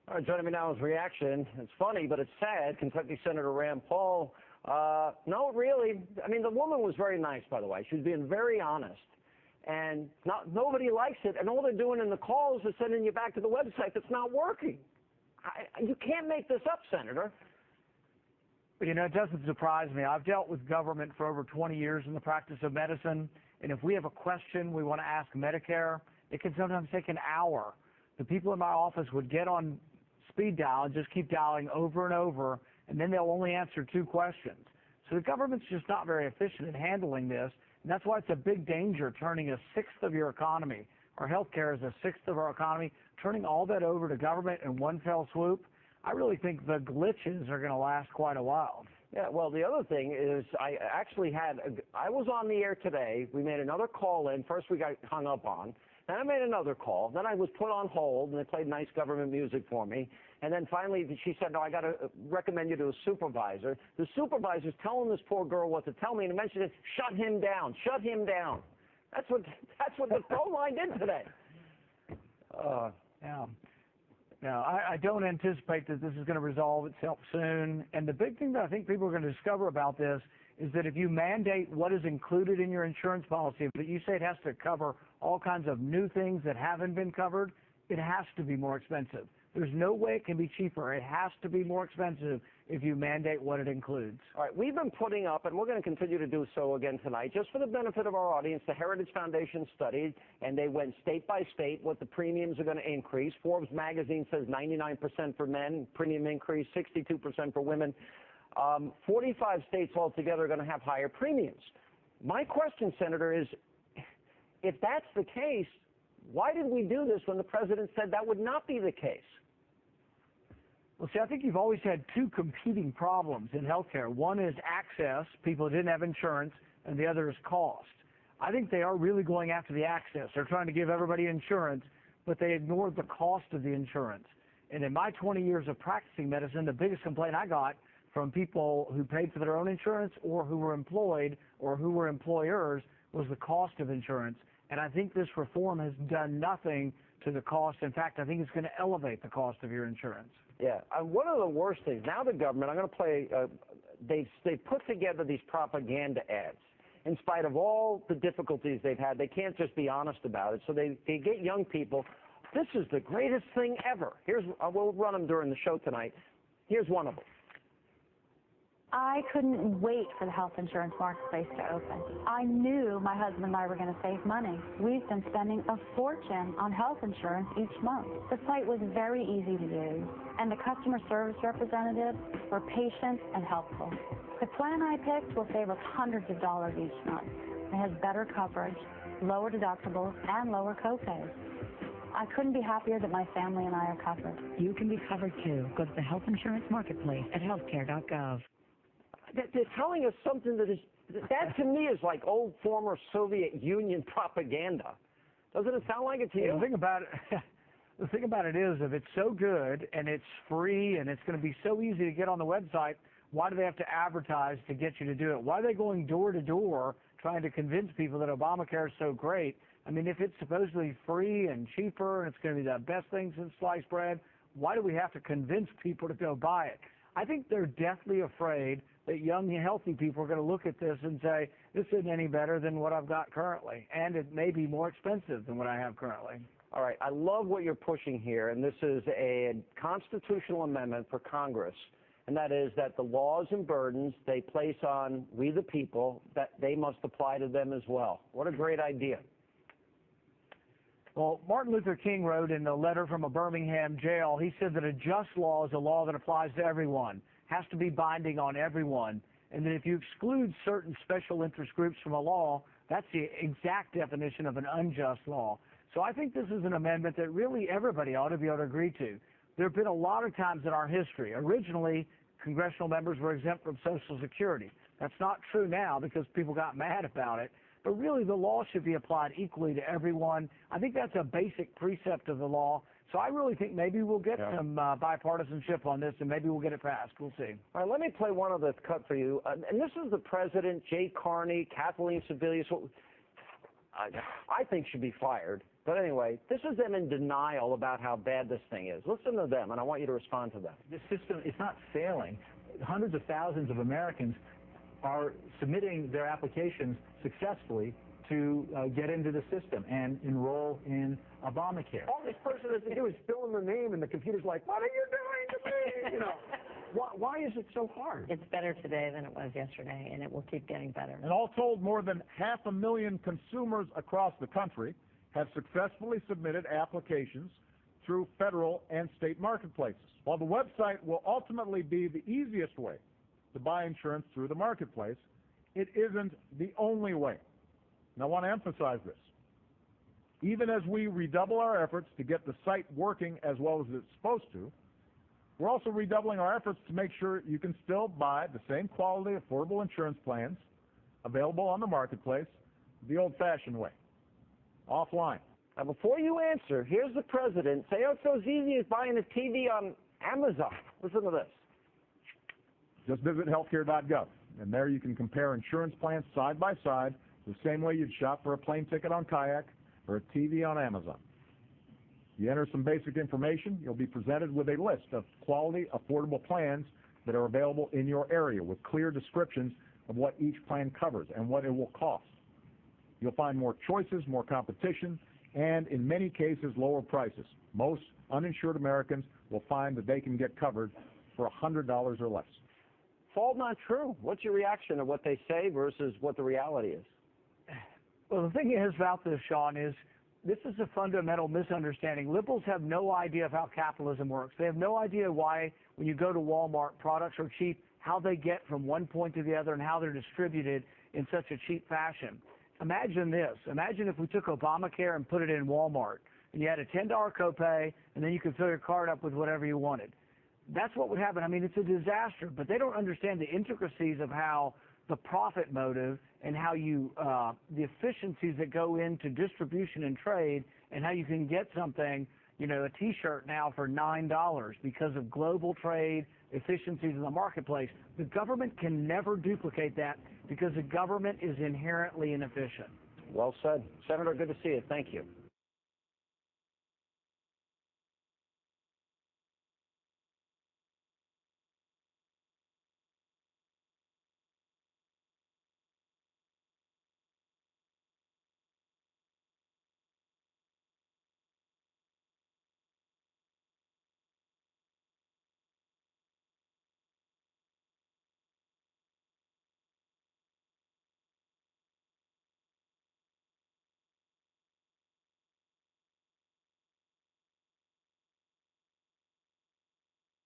All right, joining me now is Reaction. It's funny, but it's sad. Kentucky Senator Rand Paul, no, really. I mean, the woman was very nice, by the way. She was being very honest. And nobody likes it. And all they're doing in the calls is sending you back to the website that's not working. You can't make this up, Senator. You know, it doesn't surprise me. I've dealt with government for over 20 years in the practice of medicine. And if we have a question we want to ask Medicare, it can sometimes take an hour. The people in my office would get on speed dial and just keep dialing over and over, and then they'll only answer 2 questions. So the government's just not very efficient in handling this, and that's why it's a big danger turning a sixth of your economy. Our healthcare is a sixth of our economy. Turning all that over to government in one fell swoop, I really think the glitches are going to last quite a while. Yeah, well, the other thing is I actually I was on the air today. We made another call in. First we got hung up on. Then I made another call. Then I was put on hold, and they played nice government music for me. And then finally she said, no, I got to recommend you to a supervisor. The supervisor's telling this poor girl what to tell me, and eventually said, shut him down, shut him down. That's what the phone line did today. Yeah. Now, I don't anticipate that this is going to resolve itself soon. And the big thing that I think people are going to discover about this is that if you mandate what is included in your insurance policy, but you say it has to cover all kinds of new things that haven't been covered, it has to be more expensive. There's no way it can be cheaper. It has to be more expensive if you mandate what it includes. All right, we've been putting up, and we're going to continue to do so again tonight, just for the benefit of our audience, the Heritage Foundation studied, and they went state by state what the premiums are going to increase. Forbes magazine says 99% for men, premium increase, 62% for women. 45 states altogether are going to have higher premiums. My question, Senator, is if that's the case, why did we do this when the president said that would not be the case? Well, see, I think you've always had 2 competing problems in healthcare. One is access, people didn't have insurance, and the other is cost. I think they are really going after the access. They're trying to give everybody insurance, but they ignored the cost of the insurance. And in my 20 years of practicing medicine, the biggest complaint I got from people who paid for their own insurance or who were employed or who were employers was the cost of insurance. And I think this reform has done nothing to the cost. In fact, I think it's going to elevate the cost of your insurance. Yeah. One of the worst things, now the government, I'm going to play, they put together these propaganda ads. In spite of all the difficulties they've had, they can't just be honest about it. So they get young people, this is the greatest thing ever. We'll run them during the show tonight. Here's one of them. I couldn't wait for the health insurance marketplace to open. I knew my husband and I were going to save money. We've been spending a fortune on health insurance each month. The site was very easy to use, and the customer service representatives were patient and helpful. The plan I picked will save us hundreds of dollars each month. It has better coverage, lower deductibles, and lower copays. I couldn't be happier that my family and I are covered. You can be covered too. Go to the health insurance marketplace at healthcare.gov. They're telling us something that to me is like old former Soviet Union propaganda. Doesn't it sound like it to you? The thing about it is, if it's so good and it's free and it's going to be so easy to get on the website, why do they have to advertise to get you to do it? Why are they going door to door trying to convince people that Obamacare is so great? I mean, if it's supposedly free and cheaper and it's going to be the best thing since sliced bread, why do we have to convince people to go buy it? I think they're deathly afraid that young, healthy people are going to look at this and say, this isn't any better than what I've got currently, and it may be more expensive than what I have currently. All right, I love what you're pushing here, and this is a constitutional amendment for Congress, and that is that the laws and burdens they place on we the people, that they must apply to them as well. What a great idea. Well, Martin Luther King wrote in a letter from a Birmingham jail, he said that a just law is a law that applies to everyone, has to be binding on everyone, and that if you exclude certain special interest groups from a law, that's the exact definition of an unjust law. So I think this is an amendment that really everybody ought to be able to agree to. There have been a lot of times in our history. Originally, congressional members were exempt from Social Security. That's not true now because people got mad about it. But really, the law should be applied equally to everyone. I think that's a basic precept of the law. So I really think maybe we'll get some bipartisanship on this, and maybe we'll get it passed. We'll see. All right, let me play one of the cut for you. And this is the president, Jay Carney, Kathleen Sebelius, I think should be fired. But anyway, this is them in denial about how bad this thing is. Listen to them, and I want you to respond to them. The system is not failing. Hundreds of thousands of Americans are submitting their applications successfully to get into the system and enroll in Obamacare. All this person has to do is fill in the name, and the computer's like, what are you doing to me? You know, why is it so hard? It's better today than it was yesterday, and it will keep getting better. And all told, more than 500,000 consumers across the country have successfully submitted applications through federal and state marketplaces. While the website will ultimately be the easiest way to buy insurance through the marketplace, it isn't the only way. And I want to emphasize this. Even as we redouble our efforts to get the site working as well as it's supposed to, we're also redoubling our efforts to make sure you can still buy the same quality, affordable insurance plans available on the marketplace the old-fashioned way, offline. Now, before you answer, here's the president. Say, oh, it's so easy as buying a TV on Amazon. Listen to this. Just visit healthcare.gov, and there you can compare insurance plans side by side the same way you'd shop for a plane ticket on Kayak or a TV on Amazon. You enter some basic information, you'll be presented with a list of quality, affordable plans that are available in your area with clear descriptions of what each plan covers and what it will cost. You'll find more choices, more competition, and in many cases, lower prices. Most uninsured Americans will find that they can get covered for $100 or less. It's all not true. What's your reaction to what they say versus what the reality is? Well, the thing is about this, Sean, is this is a fundamental misunderstanding. Liberals have no idea of how capitalism works. They have no idea why, when you go to Walmart, products are cheap, how they get from one point to the other, and how they're distributed in such a cheap fashion. Imagine this. Imagine if we took Obamacare and put it in Walmart, and you had a $10 copay, and then you could fill your card up with whatever you wanted. That's what would happen. I mean, it's a disaster, but they don't understand the intricacies of how the profit motive and how you, the efficiencies that go into distribution and trade, and how you can get something, you know, a T-shirt now for $9 because of global trade, efficiencies in the marketplace. The government can never duplicate that because the government is inherently inefficient. Well said. Senator, good to see you. Thank you.